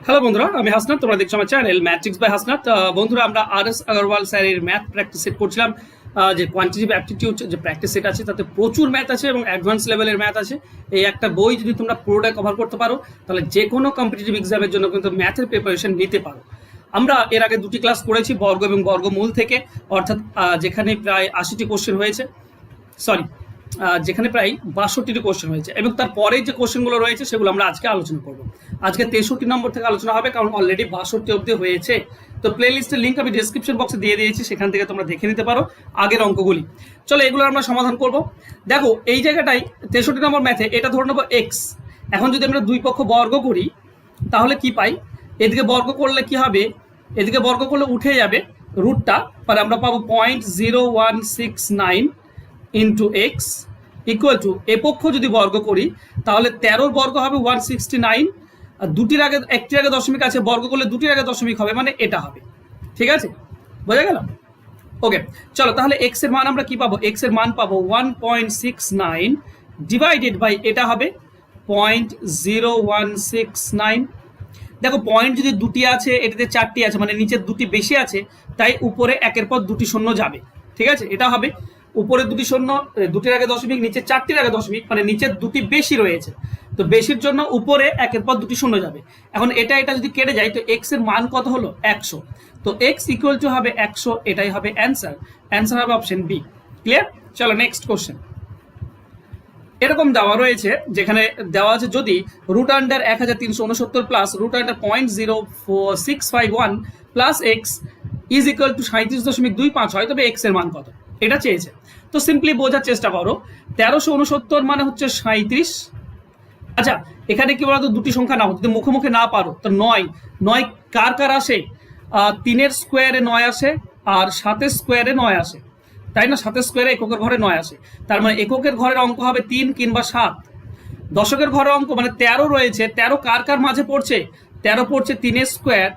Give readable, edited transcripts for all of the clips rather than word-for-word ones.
Hello বন্ধুরা, আমি হাসনাত। তোমরা দেখছো আমার চ্যানেল ম্যাট্রিক্স বাই হাসনাত। বন্ধুরা, আমরা RS আগরওয়াল স্যারের ম্যাথ প্র্যাকটিস সেট করছিলাম। যে কোয়ান্টিটিভ অ্যাপটিটিউড যে প্র্যাকটিস সেট আছে তাতে প্রচুর ম্যাথ আছে এবং অ্যাডভান্স লেভেলের ম্যাথ আছে। এই একটা বই যদি তোমরা পুরোটা কভার করতে পারো তাহলে যে কোনো কম্পিটিটিভ এক্সামের জন্য কিন্তু ম্যাথের প্রিপারেশন নিতে পারো। আমরা এর আগে দুটি ক্লাস করেছি বর্গ এবং বর্গমূল থেকে, অর্থাৎ যেখানে প্রায় 80টি কোশ্চেন হয়েছে, যেখানে প্রায় 62টি কোশ্চেন হয়েছে, এবং তারপরে যে কোশ্চেনগুলো রয়েছে সেগুলো আমরা আজকে আলোচনা করব। আজকে 63 নম্বর থেকে আলোচনা হবে, কারণ অলরেডি 62 অব্দি হয়েছে। তো প্লে লিস্টের লিঙ্ক আমি ডিসক্রিপশন বক্সে দিয়ে দিয়েছি, সেখান থেকে তোমরা দেখে নিতে পারো আগের অঙ্কগুলি। চলো এগুলো আমরা সমাধান করব। দেখো এই জায়গাটায় 63 নম্বর ম্যাথে এটা ধরে নেবো এক্স। এখন যদি আমরা দুই পক্ষ বর্গ করি তাহলে কি পাই? এদিকে বর্গ করলে কি হবে? এদিকে বর্গ করলে উঠে যাবে রুটটা, মানে আমরা পাবো 0.0169 ইন্টু এক্স ইকুয়াল টু, এ পক্ষ যদি বর্গ করি তাহলে 13 বর্গ হবে 169, আর দুটির আগে একটির আগে দশমিক আছে, বর্গ করলে দুটির আগে দশমিক হবে, মানে এটা হবে। ঠিক আছে, বোঝা গেল? ওকে, চলো তাহলে এক্স এর মান আমরা কি পাবো? এক্স এর মান পাবো 1.69 ডিভাইডেড বাই এটা হবে 0.0169। দেখো পয়েন্ট যদি দুটি আছে, এটাতে 4টি আছে, মানে নিচের দুটি বেশি আছে, তাই উপরে একের পর দুটি শূন্য যাবে। ঠিক আছে, এটা হবে উপরে দুটি শূন্য, দুটির আগে দশমিক, নিচে 4টির আগে দশমিক, মানে নিচের দুটি বেশি রয়েছে, তো বেশির জন্য উপরে একের পর দুটি শূন্য যাবে। এখন এটা যদি কেটে যায় তো এক্স এর মান কত হলো? 100। তো এক্স ইকুয়াল টু হবে 100, এটাই হবে অ্যান্সার। অ্যান্সার হবে অপশন বি। ক্লিয়ার? চলো নেক্সট কোশ্চেন। এরকম দেওয়া রয়েছে, যেখানে দেওয়া আছে যদি root under 1369 plus root under 0.0651 plus x is equal to 37.25 হয়, তবে এক্স এর মান কত? এটা চেয়েছে। তো সিম্পলি বোঝার চেষ্টা করো, 1369 মানে হচ্ছে 37। আচ্ছা, এখানে কি বলতো, দুটি সংখ্যা নাও, যদি মুখে মুখে না পারো তো 9 কার কার আসে? 3-এর স্কোয়ারে 9 আসে, আর 7-এর স্কোয়ারে 9 আসে, তাই না? 7-এর স্কোয়ারে এককের ঘরে 9 আসে, তার মানে এককের ঘরের অঙ্ক হবে 3 কিংবা 7। দশকের ঘরের অঙ্ক মানে 13 রয়েছে, 13 কার কার মাঝে পড়ছে? 13 পড়ছে 3-এর স্কোয়ার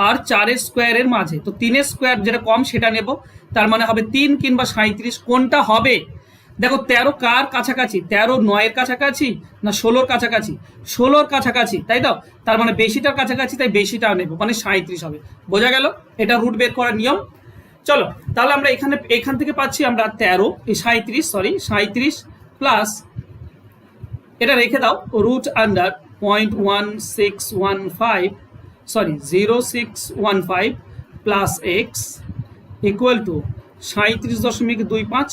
আর 4-এর স্কোয়ারের মাঝে, তো 3-এর স্কোয়ার যেটা কম সেটা নেব, তার মানে হবে 3 কিংবা 37। কোনটা হবে? দেখো 13 কার কাছাকাছি? 13 9-এর কাছাকাছি না 16-র কাছাকাছি? 16-র কাছাকাছি, তাই তো? তার মানে বেশিটার কাছাকাছি, তাই বেশিটা নেব, মানে 37 হবে। বোঝা গেল? এটা রুট বের করার নিয়ম। চলো তাহলে আমরা এখান থেকে পাচ্ছি আমরা 37 প্লাস এটা রেখে দাও, root under 0615 plus x equal to 37.25।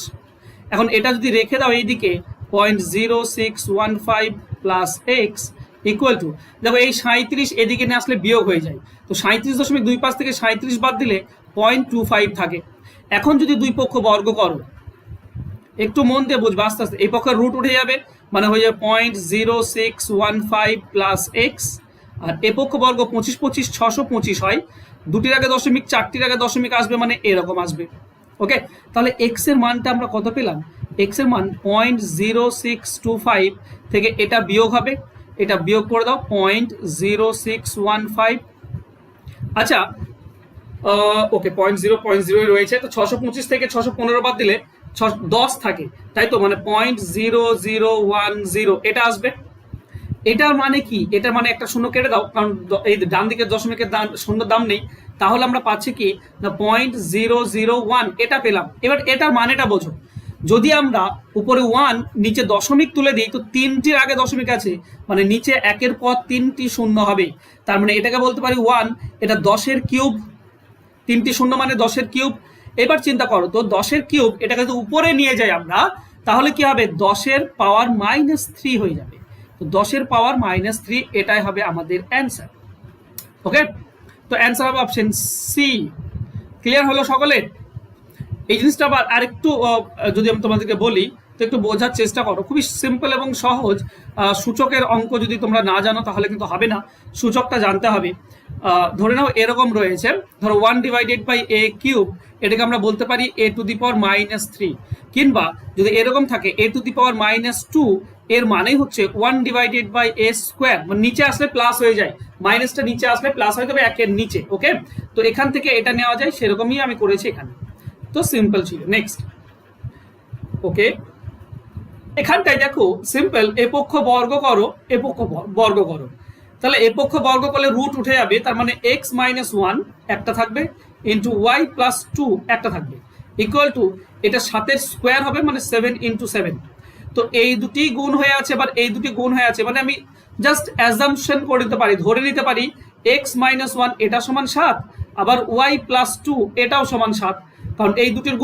এখন এটা যদি রেখে দাও এইদিকে 0.0615 প্লাস এক্স ইকুয়াল টু, দেখো এই 37 এদিকে নিয়ে আসলে বিয়োগ হয়ে যায়, তো 37.25 থেকে 37 বাদ দিলে 0.25 থাকে। এখন যদি দুই পক্ষ বর্গ করো, একটু মন দিয়ে বুঝবে, আস্তে আস্তে, এই পক্ষের রুট উঠে যাবে, মানে হয়ে যাবে 0.0615 প্লাস এক্স, আর এ পক্ষ বর্গ 25 625 হয়, দুটির আগে দশমিক, 4টির আগে দশমিক আসবে, মানে এরকম আসবে। ওকে, তাহলে এক্স এর মানটা আমরা কত পেলাম? এক্স এর মান 0.0625 থেকে এটা বিয়োগ হবে, এটা বিয়োগ করে দাও 0.0615। আচ্ছা ওকে, 0.0 রয়েছে, তো 625 থেকে 615 বাদ দিলে 10 থাকে, তাই তো? মানে 0.0010 এটা আসবে। এটার মানে কি? এটার মানে একটা শূন্য কেটে দাও, কারণ এই ডান দিকের দশমিকের শূন্য দাম নেই, তাহলে আমরা পাচ্ছি কি না 0.001 এটা পেলাম। এবার এটার মানেটা বোঝো, যদি আমরা উপরে 1 নিচে দশমিক তুলে দিই তো 3টির আগে দশমিক আছে, মানে নিচে একের পর 3টি শূন্য হবে, তার মানে এটাকে বলতে পারি 1, এটা 10-এর কিউব, 3টি শূন্য মানে 10-এর কিউব। এবার চিন্তা করো তো, 10-এর কিউব এটাকে যদি উপরে নিয়ে যাই আমরা, তাহলে কি হবে? 10-এর পাওয়ার -3 হয়ে যাবে, তো 10-এর পাওয়ার -3 এটাই হবে আমাদের অ্যান্সার। ওকে, তো অ্যান্সার হবে অপশন সি। ক্লিয়ার হলো সকলের? এই জিনিসটা আবার আরেকটু যদি আমি তোমাদেরকে বলি তো একটু বোঝার চেষ্টা করো, খুবই সিম্পল এবং সহজ। সূচকের অঙ্ক যদি তোমরা না জানো তাহলে কিন্তু হবে না, সূচকটা জানতে হবে। ধরে নাও এরকম রয়েছে, ধরো 1 ডিভাইডেড বাই এ কিউব, এটাকে আমরা বলতে পারি a টু দি পাওয়ার -3, কিংবা যদি এরকম থাকে a টু দি পাওয়ার -2, এর মানেই হচ্ছে 1 ডিভাইডেড বাই এ স্কোয়ার, মানে নিচে আসলে প্লাস হয়ে যায়, মাইনাসটা নিচে আসলে প্লাস হয়ে যাবে একের নিচে। ওকে, তো এখান থেকে এটা নেওয়া যায়, সেরকমই আমি করেছি এখানে, তো সিম্পল ছিল। নেক্সট, ওকে, এখানটায় দেখো সিম্পল, এ পক্ষ বর্গ করো, এ পক্ষ বর্গ করো, তাহলে এ পক্ষ বর্গ করলে রুট উঠে যাবে, তার মানে এক্স মাইনাস ওয়ান একটা থাকবে ইন্টু ওয়াই প্লাস টু একটা থাকবে ইকুয়াল টু এটা 7 স্কোয়ার হবে মানে 7 ইন্টু 7। তো এই দুটি গুণ হয়ে আছে, এবার এই দুটি গুণ হয়ে আছে, মানে আমি জাস্ট অ্যাজাম্পশন করে নিতে পারি, ধরে নিতে পারি এক্স মাইনাস ওয়ান এটা সমান 7, আবার ওয়াই প্লাস টু এটাও সমান 7, কারণ এই দুটির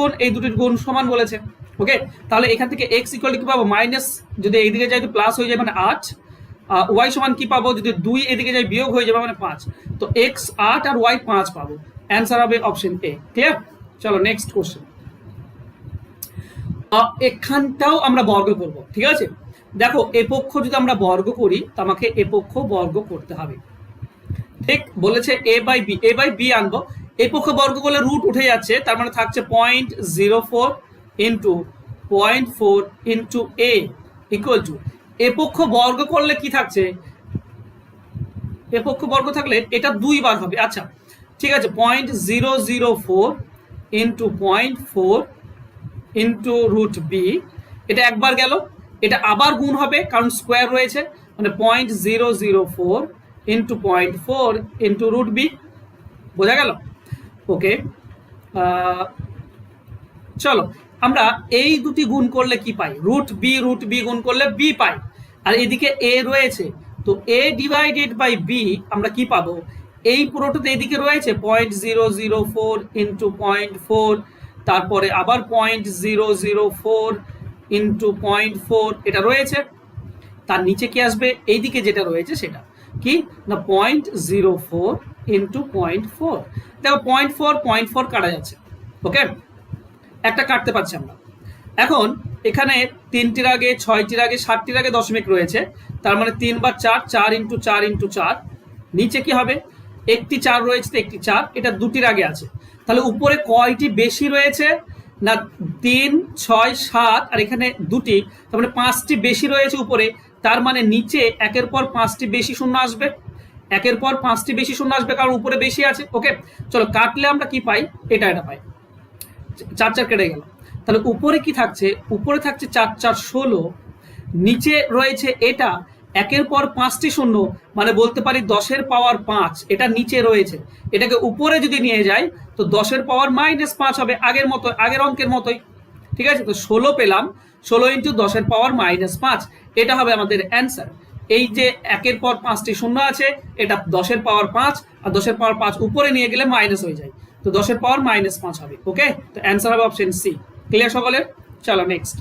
গুণ সমান বলেছে। ওকে, তাহলে এখান থেকে এক্স ইকুয়াল কি পাবো, মাইনাস যদি এইদিকে যাই তো প্লাস হয়ে যাবে মানে 8, ওয়াই সমান কি পাবো, যদি 2 এদিকে যাই বিয়োগ হয়ে যাবে মানে 5, তো এক্স 8 আর ওয়াই 5 পাবো। অ্যান্সার হবে অপশন এ। ক্লিয়ার? চলো নেক্সট কোশ্চেন। এখানটাও আমরা বর্গ করব, ঠিক আছে? দেখো এ পক্ষ যদি আমরা বর্গ করি তো আমাকে এ পক্ষ বর্গ করতে হবে, ঠিক বলেছে এ বাই বি আনবো। এ পক্ষ বর্গ করলে রুট উঠে যাচ্ছে, তার মানে থাকছে 0.04 into 0.4 into A equal to এ পক্ষ বর্গ করলে কি থাকছে, এ পক্ষ বর্গ থাকলে এটা 2 বার হবে। আচ্ছা ঠিক আছে, 0.004 ইন্টু 0.4 ইন্টু রুট বি, এটা একবার গেল, এটা আবার গুণ হবে কারণ স্কোয়ার রয়েছে, মানে 0.004 ইন্টু 0.4 ইন্টু রুট বি। বোঝা গেল? ওকে, চলো আমরা এই দুটি গুণ করলে কি পাই, রুট বি গুণ করলে বি পাই, আর এদিকে এ রয়েছে, তো এ ডিভাইডেড বাই বি আমরা কি পাবো, এই পুরোটাতে এদিকে রয়েছে 0.004 ইন্টু 0.4, তারপরে আবার 0.004 ইন্টু 0.4 এটা রয়েছে, তার নিচে কি আসবে, এইদিকে যেটা রয়েছে সেটা কি না 0.04 ইন্টু 0.4। দেখো 0.4 কাটা যাচ্ছে, ওকে একটা কাটতে পারছি আমরা। এখন এখানে 3টির আগে 6টির আগে 7টির আগে দশমিক রয়েছে, তার মানে 3 বার 4, 4 ইন্টু 4 ইন্টু 4, নিচে কি হবে একটি 4 রয়েছে তো একটি 4, এটা 2টির আগে আছে, তাহলে উপরে কয়টি বেশি রয়েছে না 3, 6, 7 আর এখানে 2টি, তার মানে 5টি বেশি রয়েছে উপরে, তার মানে নিচে একের পর 5টি বেশি শূন্য আসবে, একের পর 5টি বেশি শূন্য আসবে কারণ উপরে বেশি আছে। ওকে চলো কাটলে আমরা কি পাই, এটা পাই, 4 4 কেটে গেল, তাহলে উপরে কি থাকছে, উপরে থাকছে 4 4 16, নিচে রয়েছে এটা একের পর 5টি শূন্য, মানে বলতে পারি 10-এর পাওয়ার 5 এটা নিচে রয়েছে, এটাকে উপরে যদি নিয়ে যাই তো 10-এর পাওয়ার -5 হবে, আগের মতো আগের অঙ্কের মতোই। ঠিক আছে, তো 16 পেলাম, 16 ইন্টু 10-এর পাওয়ার -5, এটা হবে আমাদের অ্যান্সার। এই যে একের পর 5টি শূন্য আছে, এটা 10-এর পাওয়ার 5, আর 10-এর পাওয়ার 5 উপরে নিয়ে গেলে মাইনাস হয়ে যায়, তো 10-এর পাওয়ার -5 হবে। ওকে, তো অ্যান্সার হবে অপশন সি। ক্লিয়ার সকলের? চলো নেক্সট।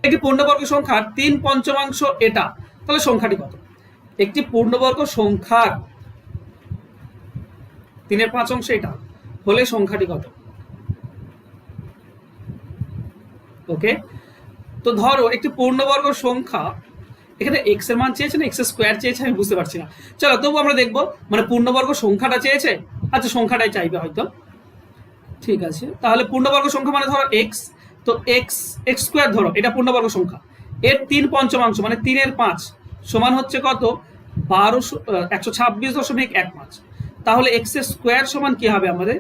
একটি পূর্ণবর্গ সংখ্যার 3/5 এটা, তাহলে সংখ্যাটি কত? একটি পূর্ণবর্গ সংখ্যার 3/5 এটা হলে সংখ্যাটি কত? ওকে, তো ধরো একটি পূর্ণবর্গ সংখ্যা, এখানে এক্স এর মান চেয়েছে না এক্স স্কোয়ার চেয়েছে, আমি বুঝতে পারছি না, চলো তবু আমরা দেখবো, মানে পূর্ণবর্গ সংখ্যাটা চেয়েছে, আচ্ছা সংখ্যাটাই চাইবে হয়তো, ঠিক আছে। তাহলে পূর্ণবর্গ সংখ্যা মানে ধরো এক্স, তো এক্স স্কোয়ার ধরো, এটা পূর্ণবর্গ সংখ্যা, এর 3/5 মানে 3/5 সমান হচ্ছে কত, 126.15, তাহলে এক্স স্কোয়ার সমান কি হবে আমাদের,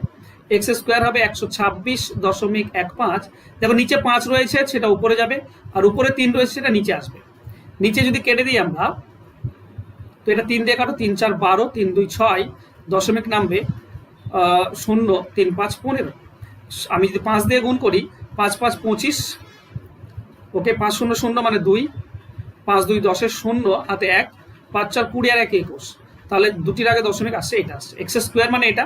এক্স স্কোয়ার হবে 126.15। দেখো নিচে 5 রয়েছে সেটা উপরে যাবে, আর উপরে 3 রয়েছে সেটা নিচে আসবে, নিচে যদি কেটে দিই আমরা তো এটা 3 দিয়ে কাটো, 3 4 12, 3 2 6, দশমিক নামবে 0, 3 5 15, আমি যদি 5 দিয়ে গুণ করি 5 5 25, ওকে 5 0 0 মানে 2, 5 2 10-এর 0 হাতে 1, 5 4 20 আর 1 21, তাহলে দুটির আগে দশমিক আসছে, এটা আসছে এক্স স্কোয়ার মানে এটা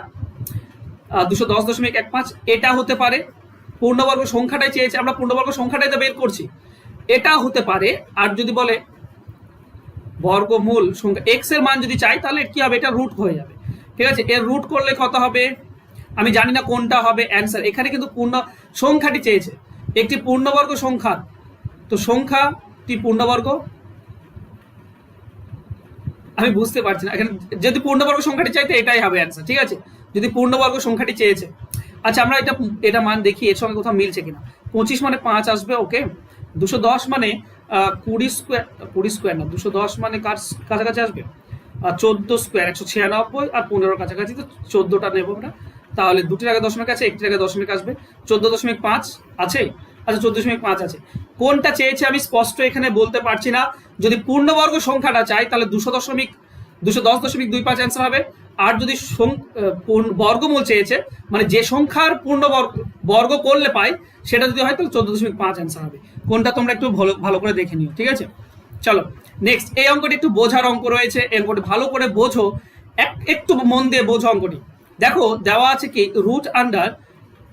210.15, এটা হতে পারে পূর্ণবর্গ সংখ্যাটাই চেয়েছে, আমরা পূর্ণবর্গ সংখ্যাটাই তো বের করছি, এটা হতে পারে। আর যদি বলে বর্গমূল সংখ্যা এক্স এর মান যদি চাই তাহলে কি হবে, এটা রুট হয়ে যাবে, ঠিক আছে। এর রুট করলে কত হবে আমি জানি না কোনটা হবে অ্যান্সার, এখানে কিন্তু পূর্ণ সংখ্যাটি চেয়েছে, একটি পূর্ণবর্গ সংখ্যা, তো সংখ্যাটি পূর্ণবর্গ, আমি বুঝতে পারছি না এখানে, যদি পূর্ণবর্গ সংখ্যাটি চাইতে এটাই হবে অ্যান্সার, ঠিক আছে, যদি পূর্ণবর্গ সংখ্যাটি চেয়েছে। আচ্ছা আমরা এটা মান দেখি এর সঙ্গে কোথাও মিলছে কিনা, 25 মানে 5 আসবে, ওকে 210 মানে 20 স্কোয়ার না, 210 মানে কাছাকাছি আসবে, 14 স্কোয়ার 196, আর 15 কাছাকাছি, তো 14টা নেবো আমরা, তাহলে দুটির আগে দশমিক আছে, একটির আগে দশমিক আসবে, 14.5 আছে, আচ্ছা 14.5 আছে, কোনটা চেয়েছে আমি স্পষ্ট এখানে বলতে পারছি না। যদি পূর্ণবর্গ সংখ্যাটা চাই তাহলে 210.25 অ্যান্সার হবে। আর যদি বর্গমূল চেয়েছে, মানে যে সংখ্যার পূর্ণ বর্গ করলে পায় সেটা যদি হয় তাহলে 14.5 অ্যান্সার হবে। কোনটা তোমরা একটু ভালো করে দেখে নিও, ঠিক আছে? চলো নেক্সট, এই অঙ্কটি একটু বোঝার অঙ্ক রয়েছে, এই অঙ্কটি ভালো করে বোঝো, একটু মন দিয়ে বোঝো অঙ্কটি। দেখো দেওয়া আছে কি রুট আন্ডার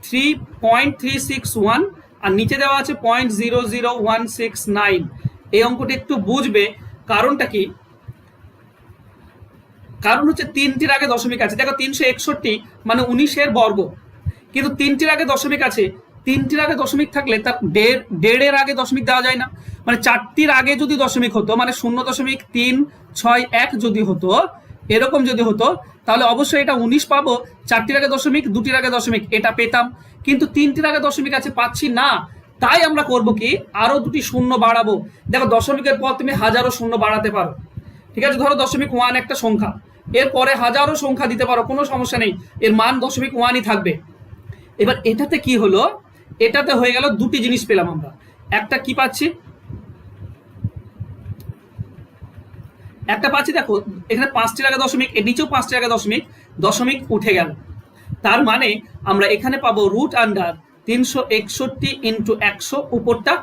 3.361 আর নিচে দেওয়া আছে 0.00169। এই অঙ্কটি একটু বুঝবে, কারণটা কি? কারণ হচ্ছে 3টির আগে দশমিক আছে। দেখো 361 মানে 19-এর বর্গ, কিন্তু 3টির আগে দশমিক আছে। 3টির আগে দশমিক থাকলে তার দেড়ের আগে দশমিক দেওয়া যায় না। মানে 4টির আগে যদি দশমিক হতো, মানে 0.361 যদি হতো, এরকম যদি হতো, তাহলে অবশ্যই এটা 19 পাবো। 4টির আগে দশমিক, 2টির আগে দশমিক, এটা পেতাম। কিন্তু 3টির আগে দশমিক আছে, পাচ্ছি না। তাই আমরা করব কি, আরো 2টি শূন্য বাড়াবো। দেখো দশমিকের পর তুমি হাজারো শূন্য বাড়াতে পারো, ঠিক আছে? ধরো 0.1 একটা সংখ্যা, এরপরে হাজারো সংখ্যা দিতে পারো, কোনো সমস্যা নেই, এর মান 0.1ই থাকবে। এবার এটাতে কি হলো, এটাতে হয়ে গেল 2টি জিনিস পেলাম আমরা। একটা কি পাচ্ছি, একটা পাচ্ছি দেখো এখানে 5টির আগে দশমিক, এর নিচেও 5টির আগে দশমিক, দশমিক উঠে গেল। তার মানে আমরা এখানে পাবো রুট আন্ডার 361 ইন্টু 100 উপরটা,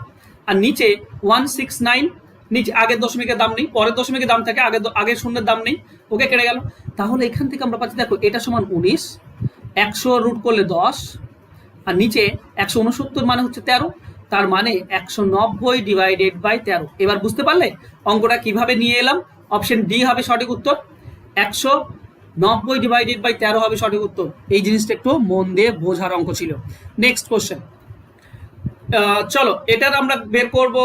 আর নিচে 169, নিচে আগের দশমিকের দাম নেই, পরের দশমিকের দাম থাকে, আগের শূন্যের দাম নেই, ওকে কেটে গেল। তাহলে এখান থেকে আমরা পাচ্ছি দেখো এটা সমান 19, 100 রুট করলে 10, আর নিচে 169 মানে হচ্ছে 13, তার মানে 190 ডিভাইডেড বাই 13। এবার বুঝতে পারলে অঙ্কটা কিভাবে নিয়ে এলাম? অপশন ডি হবে সঠিক উত্তর, 190 ডিভাইডেড বাই 13 হবে সঠিক উত্তর। এই জিনিসটা একটু মন দিয়ে বোঝার অঙ্ক ছিল। নেক্সট কোশ্চেন, চলো এটার আমরা বের করব।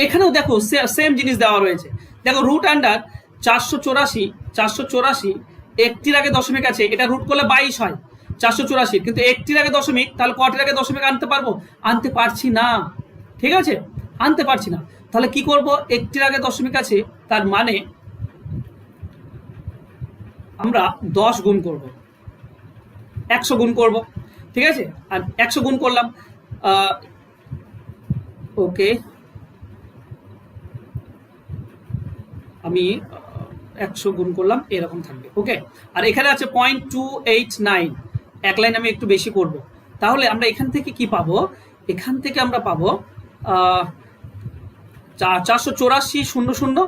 এখানেও দেখো সেম জিনিস দেওয়া রয়েছে। দেখো রুট আন্ডার 484, একটির আগে দশমিক আছে, এটা রুট করলে 22 হয় 484, কিন্তু একটির আগে দশমিক, তাহলে কটির আগে দশমিক আনতে পারবো? আনতে পারছি না, ঠিক আছে? আনতে পারছি না। তাহলে কি করব, একটির আগে দশমিক আছে, তার মানে আমরা 10 গুণ করব, 100 গুণ করব, ঠিক আছে? আর 100 গুণ করলাম, ওকে আমি 100 গুণ করলাম, এরকম থাকবে, ওকে। আর এখানে আছে 0.289, এক লাইন আমি একটু বেশি করব। তাহলে আমরা এখান থেকে কি পাবো? এখান থেকে আমরা পাবো 484,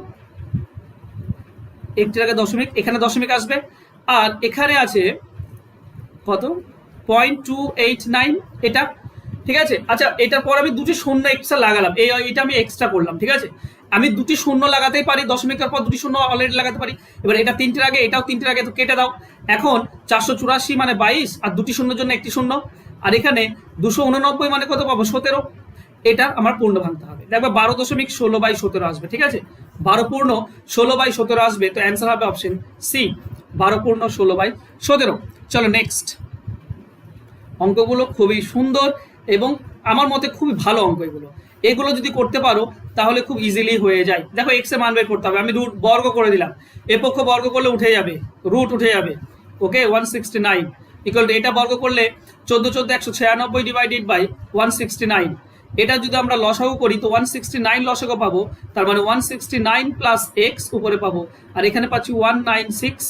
একটির আগে দশমিক, এখানে দশমিক আসবে, আর এখানে আছে কত 0.289, এটা ঠিক আছে। আচ্ছা এটার পর আমি 2টি শূন্য এক্সট্রা লাগালাম, এটা আমি এক্সট্রা করলাম, ঠিক আছে? আমি 2টি শূন্য লাগাতেই পারি, দশমিকের পর 2টি শূন্য অলরেডি লাগাতে পারি। এবার এটা 3টির আগে, এটাও 3টির আগে, তো কেটে দাও। এখন 484 মানে 22, আর 2টি শূন্যের জন্য একটি শূন্য, আর এখানে 289 মানে কত পাবো? 17। এটা আমার পূর্ণ ভাঙতে হবে, দেখবে 12.16/17 আসবে, ঠিক আছে? 12 পূর্ণ 16/17 আসবে, তো অ্যান্সার হবে অপশন সি, 12 পূর্ণ 16/17। চলো নেক্সট, অঙ্কগুলো খুবই সুন্দর এবং আমার মতে খুবই ভালো অঙ্ক এগুলো। এগুলো যদি করতে পারো তাহলে খুব ইজিলি হয়ে যায়। দেখো এক্স এর মান বের করতে হবে, আমি রুট বর্গ করে দিলাম, এ পক্ষ বর্গ করলে উঠে যাবে, রুট উঠে যাবে, ওকে। 169 ইকুয়াল টু এটা বর্গ করলে 14 196 ডিভাইডেড বাই 169। এটা যদি আমরা লসাগু করি তো 169 লসাগু পাবো, তার মানে 169 প্লাস এক্স উপরে পাবো, আর এখানে পাচ্ছি 196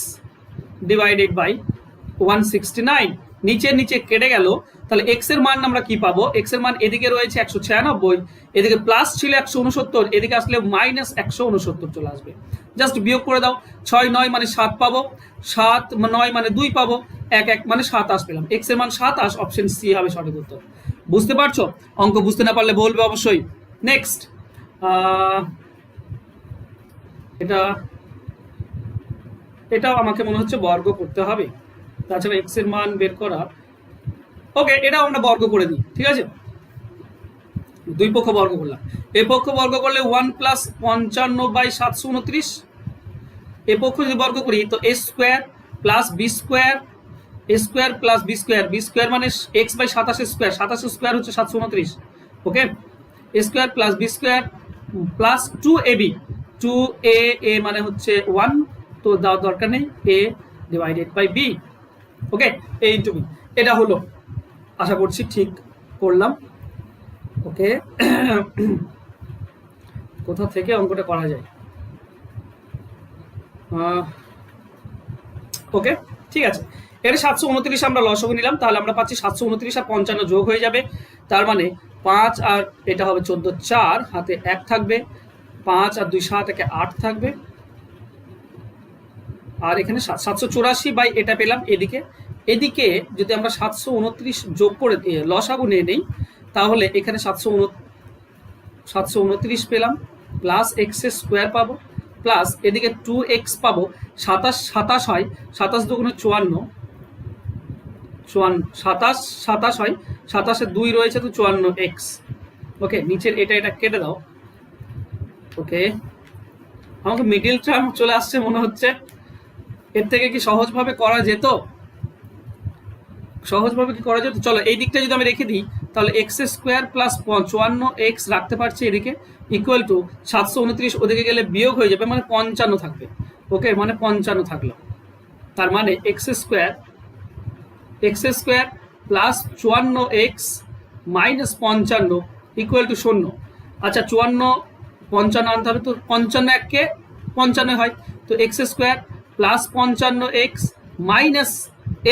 ডিভাইডেড বাই 169, নিচে নিচে কেটে গেল। তাহলে এক্স এর মান আমরা কি পাবো? এক্স এর মান এদিকে রয়েছে 196, এদিকে প্লাস ছিল 169, এদিকে আসলে মাইনাস 169 চলে আসবে। জাস্ট বিয়োগ করে দাও, 6 9 মানে 7 পাবো, 7 9 মানে 2 পাবো, 1 1 মানে 27 পেলাম। এক্স এর মান 27, অপশন সি হবে সঠিক উত্তর। বুঝতে পারছো? অঙ্ক বুঝতে না পারলে বলবে অবশ্যই। নেক্সট, এটাও আমাকে মনে হচ্ছে বর্গ করতে হবে, তাছাড়া এক্স এর মান বের করা, ওকে এটাও আমরা বর্গ করে দিই, ঠিক আছে? দুই পক্ষ বর্গ করলাম, এ পক্ষ বর্গ করলে 1 প্লাস 55/729, এ পক্ষ যদি বর্গ করি তো A square plus B square, A square plus B square, B square মানে এক্স বাই 27 স্কোয়ার, 27 স্কোয়ার হচ্ছে 729, okay. A square plus B square plus 2ab, 2a মানে হচ্ছে 1, তো দেওয়ার দরকার নেই, a divided by b, okay, a into b। এটা হলো, আশা করছি ঠিক করলাম, ওকে। কোথা থেকে অঙ্কটা করা যায়? ওকে, ঠিক আছে। এখানে 729 আমরা লসাগু নিলাম, তাহলে আমরা পাচ্ছি 729 আর 55 যোগ হয়ে যাবে, তার মানে 5 আর এটা হবে 14, 4 হাতে 1 থাকবে, 5 আর 2 7 একে 8 থাকবে, আর এখানে 784 বাই এটা পেলাম এদিকে। এদিকে যদি আমরা 729 যোগ করে লসাগু নিয়ে নেই, তাহলে এখানে 729 পেলাম, প্লাস এক্স স্কোয়ার পাবো, প্লাস এদিকে 2x পাবো, 27 হয়, 27 দুগুণে 54, 27 হয়, 27-এ 2 রয়েছে তো 54x। ওকে, নিচের এটা কেটে দাও। ওকে, আমাকে মিডিল টার্ম চলে আসছে মনে হচ্ছে। এর থেকে কি সহজভাবে করা যেত? চলো এই দিকটা যদি আমি রেখে দিই, তাহলে এক্স স্কোয়ার প্লাস 54x রাখতে পারছি এদিকে, ইকুয়াল টু 729 ওদিকে গেলে বিয়োগ হয়ে যাবে, মানে 55 থাকবে। ওকে, মানে 55 থাকলো, তার মানে x square plus 54x minus 55 equal to 0। আচ্ছা, 54 55 আনতে হবে, তো 55 1 55 হয়, তো x square plus 55x minus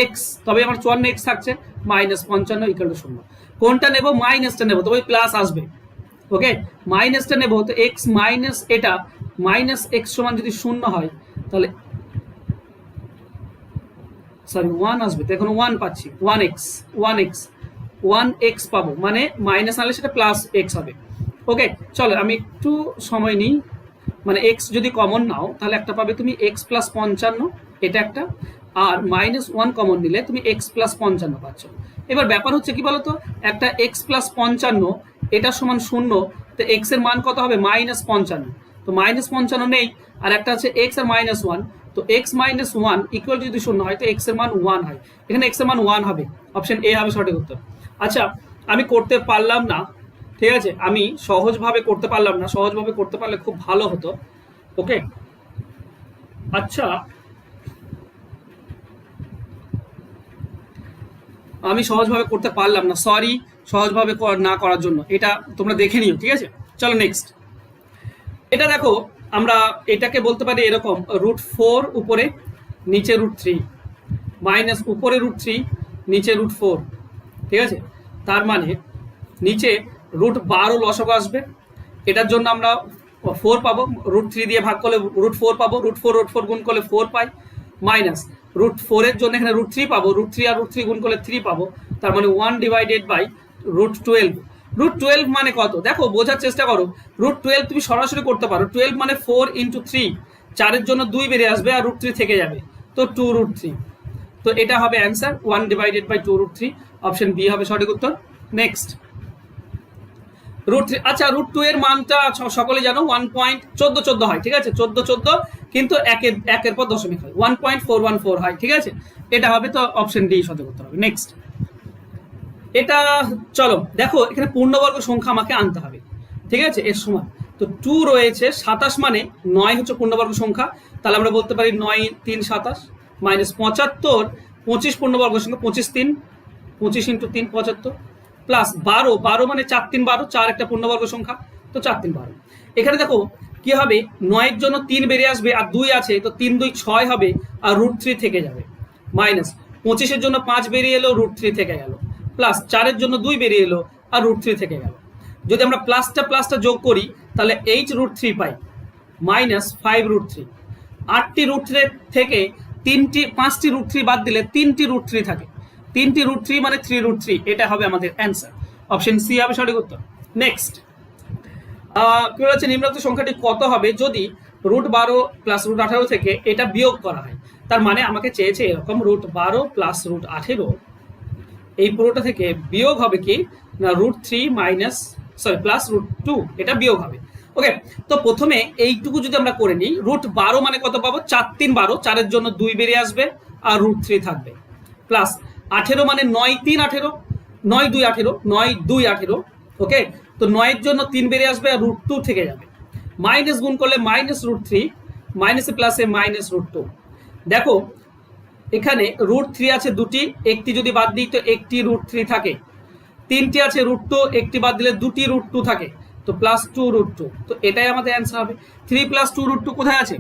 x, তবে আমার 54x থাকছে, মাইনাস 55 ইকুয়াল টু 0। কোনটা নেব? মাইনাসটা নেব, তবে প্লাস আসবে। ওকে, মাইনাসটা নেব, তো এক্স মাইনাস এটা মাইনাস এক্স সমান যদি 0 হয়, তাহলে সরি 1 আসবে, তো এখন 1 পাচ্ছি, 1x পাবো, মানে মাইনাস আনলে সেটা প্লাস এক্স হবে। ওকে, চলো আমি একটু সময় নিই, মানে এক্স যদি কমন নাও তাহলে একটা পাবে তুমি এক্স প্লাস 55, এটা একটা, আর -1 কমন নিলে তুমি এক্স প্লাস 55 পাচ্ছ। এবার ব্যাপার হচ্ছে কি বলতো, একটা এক্স প্লাস 55 এটা সমান 0, তো এক্স এর মান কত হবে? -55, তো -55 নেই, আর একটা আছে এক্স আর -1, তো এক্স -1 ইকুয়াল যদি 0 হয়, তো এক্স এর মান 1 হয়, এখানে এক্স এর মান 1 হবে, অপশন এ হবে সঠিক উত্তর। আচ্ছা, আমি করতে পারলাম না, ঠিক আছে, আমি সহজভাবে করতে পারলাম না, সহজভাবে করতে পারলে খুব ভালো হতো। ওকে, আচ্ছা, আমি সহজভাবে করতে পারলাম না, সরি সহজভাবে না করার জন্য, এটা তোমরা দেখে নিও, ঠিক আছে। চলো নেক্সট, এটা দেখো, আমরা এটাকে বলতে পারি এরকম, √4 উপরে নিচে √3 মাইনাস উপরে √3 নিচে √4, ঠিক আছে, তার মানে নিচে √12 লসাগু আসবে, এটার জন্য আমরা 4 পাবো, √3 দিয়ে ভাগ করলে √4 পাবো, √4 গুণ করলে 4 পাই, মাইনাস √4 এর জন্য এখানে √3 পাবো, √3 আর √3 গুণ করলে 3 পাবো, তার মানে 1 ডিভাইডেড বাই √12। √12 মানে কত? দেখো, বোঝার চেষ্টা করো, √12 তুমি সরাসরি করতে পারো, 12 মানে 4 × 3, 4 এর জন্য 2 বেরিয়ে আসবে, আর √3 থেকে যাবে, তো 2√3, তো এটা হবে answer 1 divided by 2√3, option B হবে সঠিক উত্তর। নেক্সট, √3, আচ্ছা √2 এর মানটা সকলে জানো 1.14 হয়, ঠিক আছে, 14 কিন্তু একের পর দশমিক হয়, 1.414 হয়, ঠিক আছে, এটা হবে, তো অপশন ডি সঠিক উত্তর হবে। নেক্সট, এটা চলো দেখো, এখানে পূর্ণবর্গ সংখ্যা আমাকে আনতে হবে, ঠিক আছে, এর সমান, তো 2 রয়েছে, 27 মানে 9 হচ্ছে পূর্ণবর্গ সংখ্যা, তাহলে আমরা বলতে পারি 9 3 27 মাইনাস 75 25 পূর্ণবর্গ সংখ্যা, 25 × 3 75, প্লাস 12 মানে 4 3 12, 4 একটা পূর্ণবর্গ সংখ্যা, তো 4 3 12। এখানে দেখো কি হবে, 9 এর জন্য 3 বেরিয়ে আসবে, আর 2 আছে, তো 3 2 6 হবে, আর √3 থেকে যাবে, মাইনাস 25 এর জন্য 5 বেরিয়ে এলো, √3 থেকে গেল, প্লাস 4 এর জন্য 2 বেরিয়ে এলো, আর √3 থেকে গেল। যদি আমরা প্লাসটা যোগ করি, তাহলে h√3 পাই, মাইনাস 5√3, 8টি √3 থেকে 5টি √3 বাদ দিলে 3টি √3 থাকে, 3টি √3 মানে 3√3, এটা হবে আমাদের অ্যান্সার, অপশন সি হবে সঠিক উত্তর। নেক্সট, কি বলেছে, নিম্নোক্ত সংখ্যাটি কত হবে যদি √12 প্লাস √18 থেকে এটা বিয়োগ করা হয়? তার মানে আমাকে চেয়েছে এরকম, √12 প্লাস √18 এই পুরোটা থেকে বিয়োগ হবে কি না √3 প্লাস √2, এটা বিয়োগ হবে। ওকে, তো প্রথমে এইটুকু যদি আমরা করে নিই, √12 মানে কত পাবো? 4 3 12, 4 এর জন্য 2 বেরিয়ে আসবে, আর √3 থাকবে, প্লাস 18 মানে 9 3 18, 9 2 18, 9 2 18, ওকে, তো 9 এর জন্য 3 বেরিয়ে আসবে, আর √2 থেকে যাবে, মাইনাস গুণ করলে মাইনাস √3, মাইনাসে প্লাসে মাইনাস √2। দেখো এখানে √3 আছে দুটি, একটি যদি বাদ দিই তো একটি √3 থাকে, 3টি আছে √2, একটি বাদ দিলে 2টি √2 থাকে, তো প্লাস 2 √2, তো এটাই আমাদের অ্যান্সার হবে। 3 + 2 √2 কোথায় আছে?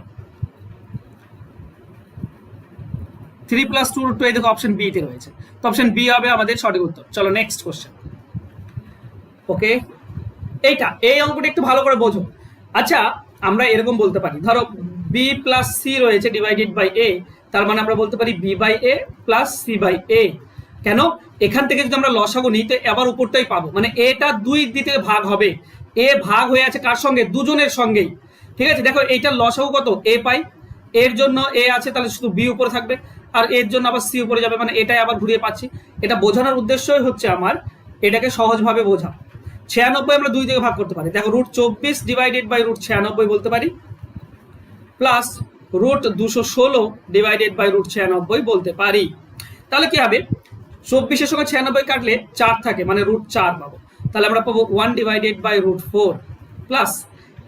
3 প্লাস 2 রুট 2 এই দেখো অপশন বি তে রয়েছে, তো অপশন বি হবে আমাদের সঠিক উত্তর। চলো নেক্সট কোশ্চেন। ওকে, এই অঙ্কটা একটু ভালো করে বোঝো। আচ্ছা, আমরা এরকম বলতে পারি, ধরো বি প্লাস সি রয়েছে ডিভাইডেড বাই এ, তার মানে আমরা বলতে পারি B by A plus C by A. কেন? এখান থেকে যদি আমরা লসাগু নিই তো আবার উপরটাই পাবো, মানে এটা দুই দিকে ভাগ হবে, এ ভাগ হয়ে আছে কার সঙ্গে? দুজনের সঙ্গেই। ঠিক আছে, দেখো এইটার লসাগু কত? এ পাই, এর জন্য এ আছে তাহলে শুধু বি উপরে থাকবে, আর এর জন্য আবার সি উপরে যাবে, মানে এটাই আবার ঘুরিয়ে পাচ্ছি। এটা বোঝানোর উদ্দেশ্যই হচ্ছে আমার এটাকে সহজভাবে বোঝা। 96 আমরা দুই দিকে ভাগ করতে পারি, দেখো রুট 24 ডিভাইডেড বাই রুট 96 বলতে পারি, plus root 216 divided by root 96 বলতে পারি। তাহলে কি হবে? 24-এর সঙ্গে 96 কাটলে 4 থাকে, মানে রুট 4 পাবো। তাহলে আমরা পাবো 1 ডিভাইডেড বাই রুট 4 প্লাস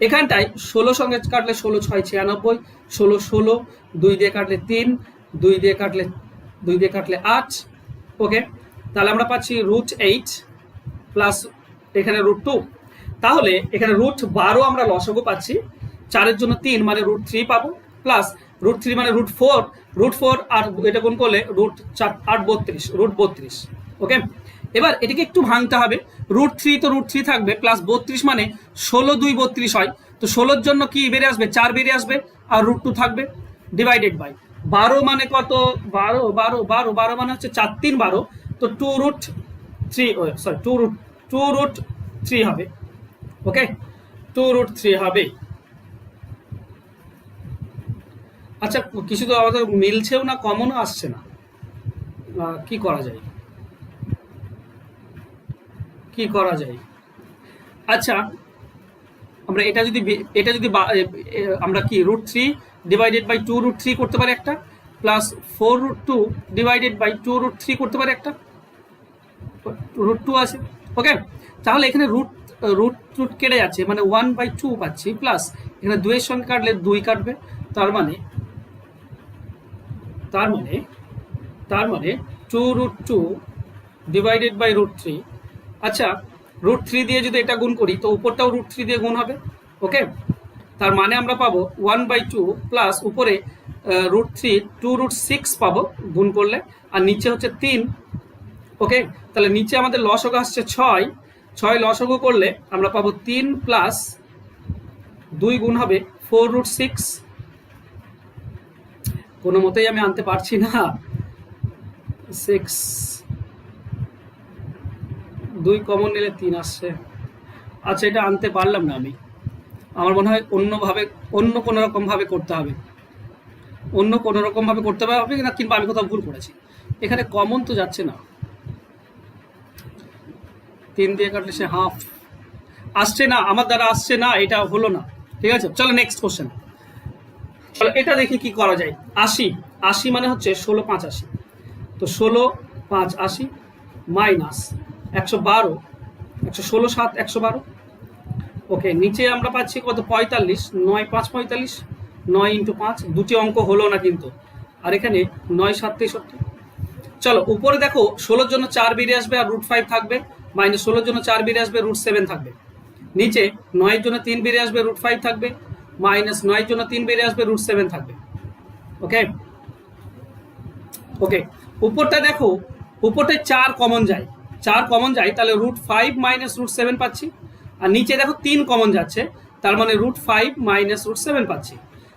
এখানটায় 16 সঙ্গে কাটলে 16 6 96, 16 16, 2 দিয়ে কাটলে 3, 2 দিয়ে কাটলে 8। ওকে, তাহলে আমরা পাচ্ছি রুট 8 প্লাস এখানে রুট 2। তাহলে এখানে রুট 12 আমরা লসাগু পাচ্ছি, 4-এর জন্য 3 মানে রুট 3 পাবো, প্লাস রুট 3 মানে রুট 4 আর এটা গুণ করলে রুট 4 8 32, রুট 32। ওকে, এবার এটাকে একটু ভাঙতে হবে, রুট 3 তো রুট 3 থাকবে, প্লাস 32 মানে 16 2 32 হয়, তো 16-র জন্য কি বেরিয়ে আসবে? 4 বেরিয়ে আসবে, আর রুট 2 থাকবে, ডিভাইডেড বাই 12 মানে কত? 12 মানে হচ্ছে 4 3 12, তো 2 রুট 3 সরি 2 রুট 3 হবে। ওকে, 2 রুট 3 হবে। আচ্ছা, কিছু তো আমাদের মিলছেও না, কমনও আসছে না, কি করা যায়? আচ্ছা, আমরা এটা যদি আমরা কি রুট 3 ডিভাইডেড বাই 2 রুট 3 করতে পারি একটা, plus 4 root 2 divided by 2 root 3 করতে পারি একটা, রুট 2 আছে। ওকে, তাহলে এখানে রুট কেটে যাচ্ছে, মানে 1/2 পাচ্ছি, প্লাস এখানে 2 এর সঙ্গে কাটলে 2 কাটবে, তার মানে 2 রুট 2 ডিভাইডেড বাই রুট 3। আচ্ছা, রুট 3 দিয়ে যদি এটা গুণ করি তো উপরটাও রুট 3 দিয়ে গুণ হবে। ওকে, তার মানে আমরা পাবো 1/2 প্লাস উপরে রুট 3 2 রুট 6 পাবো গুণ করলে, আর নিচে হচ্ছে 3। ওকে, তাহলে নিচে আমাদের লসাগু আসছে 6 লসাগু করলে আমরা পাবো 3 প্লাস 2 গুণ হবে 4 রুট 6। কোনো মতেই আমি আনতে পারছি না, 6 2 কমন নিলে 3 আসছে। আচ্ছা, এটা আনতে পারলাম না আমি, আমার মনে হয় অন্য কোনো রকম ভাবে করতে হবে না, কিংবা আমি কোথাও ভুল করেছি। এখানে কমন তো যাচ্ছে না, 3 দিয়ে কাটলে সে হাফ আসছে না, আমার দ্বারা আসছে না, এটা হলো না। ঠিক আছে, চলো নেক্সট কোশ্চেন। চলো এটা দেখি কি করা যায়। 80 মানে হচ্ছে 16 5 80, তো 16 5 80 মাইনাস 112, 116 7 112। ওকে, নিচে আমরা পাচ্ছি কত? 45, 9 5 45, 9 ইন্টু 5, দুটি অঙ্ক হলো না কিন্তু, আর এখানে 9 7 63। চলো উপরে দেখো 16-র জন্য 4 বেরিয়ে আসবে আর রুট 5 থাকবে, মাইনাস 16-র জন্য 4 বেরিয়ে আসবে, রুট 7 থাকবে। নিচে 9-এর জন্য 3 বেরিয়ে আসবে, রুট 5 থাকবে, মাইনাস 9-এর জন্য 3 বেরিয়ে আসবে, রুট 7 থাকবে। ওকে, উপরটা দেখো, উপরটায় 4 কমন যায়, তাহলে রুট 5 মাইনাস রুট 7 পাচ্ছি, আর নিচে দেখো 3 কমন যাচ্ছে, তার মানে রুট 5 মাইনাস রুট 7 পাচ্ছি।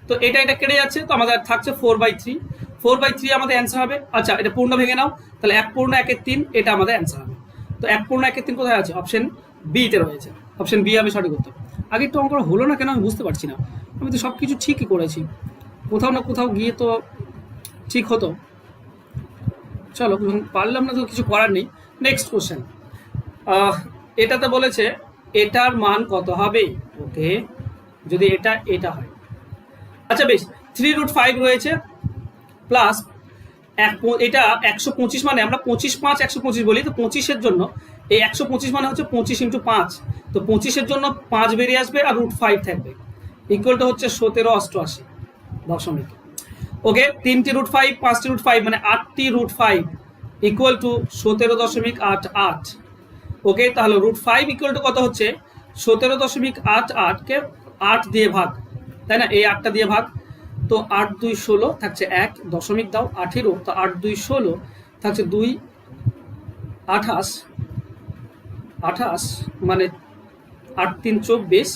তো এটা কেটে যাচ্ছে, তো আমাদের থাকছে 4/3 আমাদের অ্যান্সার হবে। আচ্ছা, এটা পূর্ণ ভেঙে নাও, তাহলে 1 পূর্ণ 1 3, এটা আমাদের অ্যান্সার হবে। তো 1 পূর্ণ 1 3 কোথায় আছে? অপশন বি তে রয়েছে, অপশন বি হবে সঠিক উত্তর। আগে একটু অঙ্ক হলো না কেন আমি বুঝতে পারছি না, আমি তো সব কিছু ঠিকই করেছি, কোথাও না কোথাও গিয়ে তো ঠিক হতো। চলো, পারলাম না তো কিছু করার নেই। নেক্সট কোশ্চেন, এটাতে বলেছে এটার মান কত হবে। ওকে, যদি এটা হয়, আচ্ছা বেশ, 3 রুট 5 রয়েছে, প্লাস এটা 125, মানে আমরা 25 5 125 বলি, তো 25-এর জন্য এই 125 মানে হচ্ছে 25 ইন্টু 5, তো 25-এর জন্য 5 বেরিয়ে আসবে আর রুট 5 থাকবে, ইকুয়ালটা হচ্ছে 17 88 দশমিক। ওকে, 3টি রুট 5 5টি রুট 5 মানে 8টি রুট 5 ইকুয়াল টু 17.88। ওকে, তাহলে রুট 5 ইকুয়াল টু কত হচ্ছে? 17.88কে 8 দিয়ে ভাগ, তাই না? এই 8টা দিয়ে ভাগ, তো 8 2 16 থাকছে 1 দশমিক দাও 18, তো 8 2 16 থাকছে 2 28, 28 মানে 8 3 24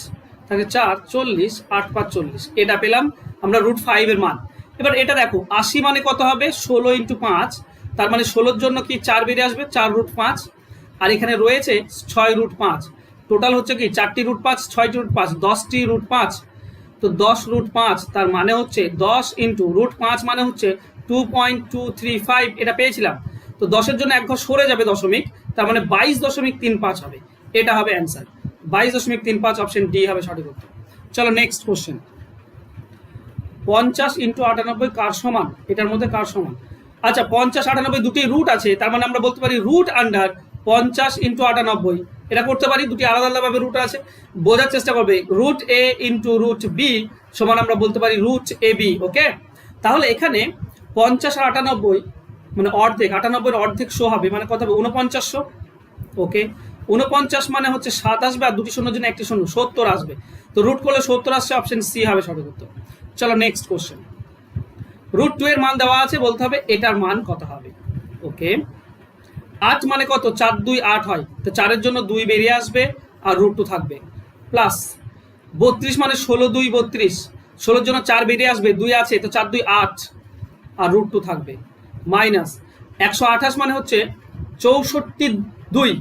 থাকে 4 40, 8 5 40, এটা পেলাম আমরা √5 এর মান। এবার এটা দেখো 80 মানে কত হবে 16 × 5, তার মানে 16 জন্য কি 4 বেরিয়ে আসবে 4 √5, আর এখানে রয়েছে 6 √5, টোটাল হচ্ছে কি 4টি √5 6টি √5 10টি √5, তো 10 √5 তার মানে হচ্ছে 10 × √5 মানে হচ্ছে 2.235, এটা পেয়েছিলাম। তো 10-এর জন্য এক ঘর সরে যাবে দশমিক, তার মানে 22.35 হবে, এটা হবে অ্যান্সার 22.35, অপশন ডি হবে সঠিক উত্তর। চলো নেক্সট কোশ্চেন, 50 × 98 কার সমান, এটার মধ্যে কার সমান? আচ্ছা 50 98 দুটি রুট আছে, তার মানে আমরা বলতে পারি রুট আন্ডার 50 × 98, এটা করতে পারি, দুটি আলাদা আলাদাভাবে রুট আছে, বোঝার চেষ্টা করবে। √a × √b সমান আমরা বলতে পারি √ab, ওকে। তাহলে এখানে 50 আর 98 মানে অর্ধেক, 98 অর্ধেক 100 হবে, মানে কত হবে 4900, ওকে। 49 মানে হচ্ছে 7 আসবে, আর দুটি শূন্যর জন্য একটি শূন্য 70 আসবে, তো রুট করলে 70 আসছে, অপশন সি হবে সঠিক উত্তর। চলো নেক্সট কোশ্চেন, √2 এর মান দেওয়া আছে, বলতে হবে এটার মান কত হবে, ওকে। 8 মানে কত 4 2 8 হয়, তো 4-এর জন্য 2 বেরিয়ে আসবে আর √2 থাকবে, প্লাস 32 মানে 16 2 32, 16-এর জন্য 4 বেরিয়ে আসবে, 2 আছে, তো 4 2 8 আর √2 থাকবে, মাইনাস 128 মানে হচ্ছে 64 2,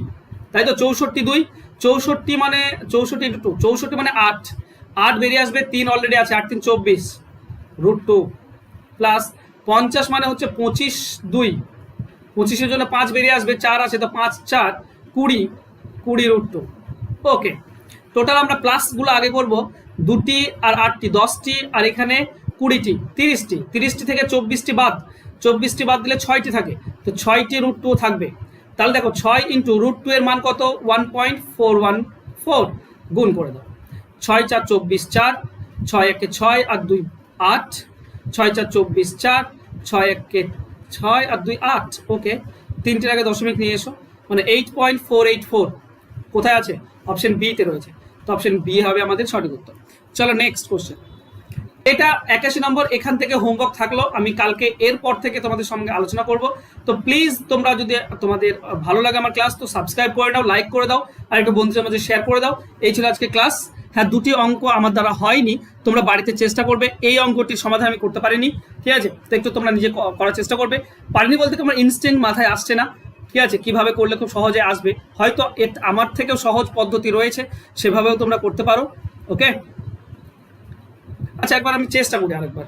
তাই তো 64 2, 64 মানে 64 × 2 64 মানে 8 8 বেরিয়ে আসবে, 3 অলরেডি আছে, 8 3 24 √2, প্লাস 50 মানে হচ্ছে 25 2, 25-এর জন্য 5 বেরিয়ে আসবে, 4 আছে, তো 5 4 20 20 √2, ওকে। টোটাল আমরা প্লাসগুলো আগে করব, 2টি আর 8টি 10টি, আর এখানে 20টি 30টি থেকে 24টি বাদ, 24টি বাদ দিলে 6টি থাকে, তো 6টি √2 থাকবে। তাহলে দেখো 6 × √2 এর মান কত 1.414, গুণ করে দাও, 6 4 24 4, 6 1 6 আর 2 8, 6 4 24 4, 6 1 6 আর 2 8, ওকে। 3টির আগে দশমিক নিয়ে এসো, মানে 8.484 কোথায় আছে, অপশন বি তে রয়েছে, তো অপশন বি হবে আমাদের সঠিক উত্তর। চলো নেক্সট কোশ্চেন, এটা 81 নম্বর, এখান থেকে হোমওয়ার্ক থাকলো, আমি কালকে এরপর থেকে তোমাদের সঙ্গে আলোচনা করব। তো প্লিজ তোমরা যদি তোমাদের ভালো লাগে আমার ক্লাস, তো সাবস্ক্রাইব করে দাও, লাইক করে দাও, আর একটু বন্ধুদের মাঝে শেয়ার করে দাও। এই ছিল আজকে ক্লাস। হ্যাঁ, দুটি অঙ্ক আমার দ্বারা হয়নি, তোমরা বাড়িতে চেষ্টা করবে, এই অঙ্কটির সমাধান আমি করতে পারিনি, ঠিক আছে, তো একটু তোমরা নিজে করার চেষ্টা করবে। পারিনি বলতে তোমার ইনস্ট্যান্ট মাথায় আসছে না, ঠিক আছে, কিভাবে করলে খুব সহজে আসবে, হয়তো আমার থেকেও সহজ পদ্ধতি রয়েছে, সেভাবেও তোমরা করতে পারো, ওকে। আচ্ছা একবার আমি চেষ্টা করি আরেকবার,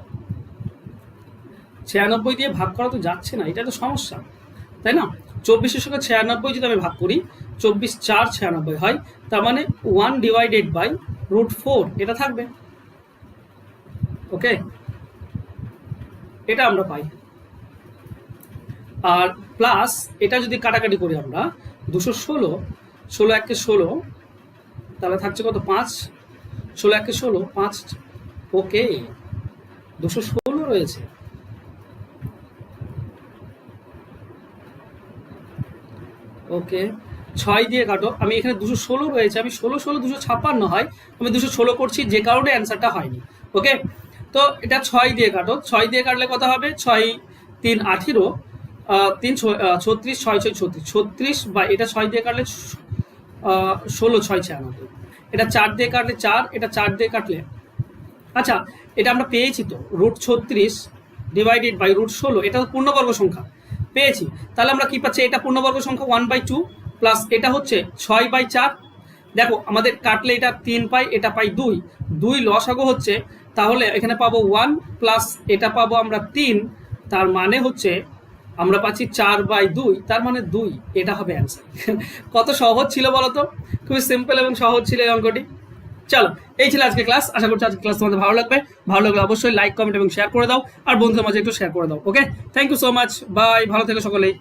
96 দিয়ে ভাগ করা তো যাচ্ছে না, এটা তো সমস্যা, তাই না। 24-এর সঙ্গে 96 যদি আমি ভাগ করি, 24 4 96 হয়, তার মানে 1/√4 এটা থাকবে, ওকে, এটা আমরা পাই। আর প্লাস এটা যদি কাটাকাটি করি আমরা, 216 16 1 16, তাহলে থাকছে কত 5, 16 1 16 5, ওকে, 216 রয়েছে, ওকে। 6 দিয়ে কাটো, আমি এখানে 216 রয়েছে, আমি 16 16 256 হয়, আমি 216 করছি, যে কারণে অ্যান্সারটা হয়নি, ওকে। তো এটা 6 দিয়ে কাটো, 6 দিয়ে কাটলে কত হবে, 6 3 18, 3 36 6 6 36 36, বা এটা 6 দিয়ে কাটলে 16 6 96, এটা 4 দিয়ে কাটলে 4, এটা 4 দিয়ে কাটলে, আচ্ছা এটা আমরা পেয়েছি তো, √36 ডিভাইডেড বাই √16, এটা তো পূর্ণবর্গ সংখ্যা পেয়েছি, তাহলে আমরা কি পাচ্ছি, এটা পূর্ণবর্গ সংখ্যা 1/2, প্লাস এটা হচ্ছে 6/4, দেখো আমাদের কাটলে এটা 3 পাই, এটা পাই 2, 2 লসাগু হচ্ছে, তাহলে এখানে পাবো 1, প্লাস এটা পাবো আমরা 3, তার মানে হচ্ছে আমরা পাচ্ছি 4/2, তার মানে 2, এটা হবে অ্যান্সার। কত সহজ ছিল বলো তো, খুবই সিম্পল এবং সহজ ছিল এই অঙ্কটি। চলো এই ছিল আজকে ক্লাস, আশা করছি আজকে ক্লাস তোমাদের ভালো লাগবে, ভালো লাগলে অবশ্যই লাইক কমেন্ট এবং শেয়ার করে দাও, আর বন্ধুদের মাঝে একটু শেয়ার করে দাও, okay. Thank you so much, bye, ভালো থেকো সকলেই।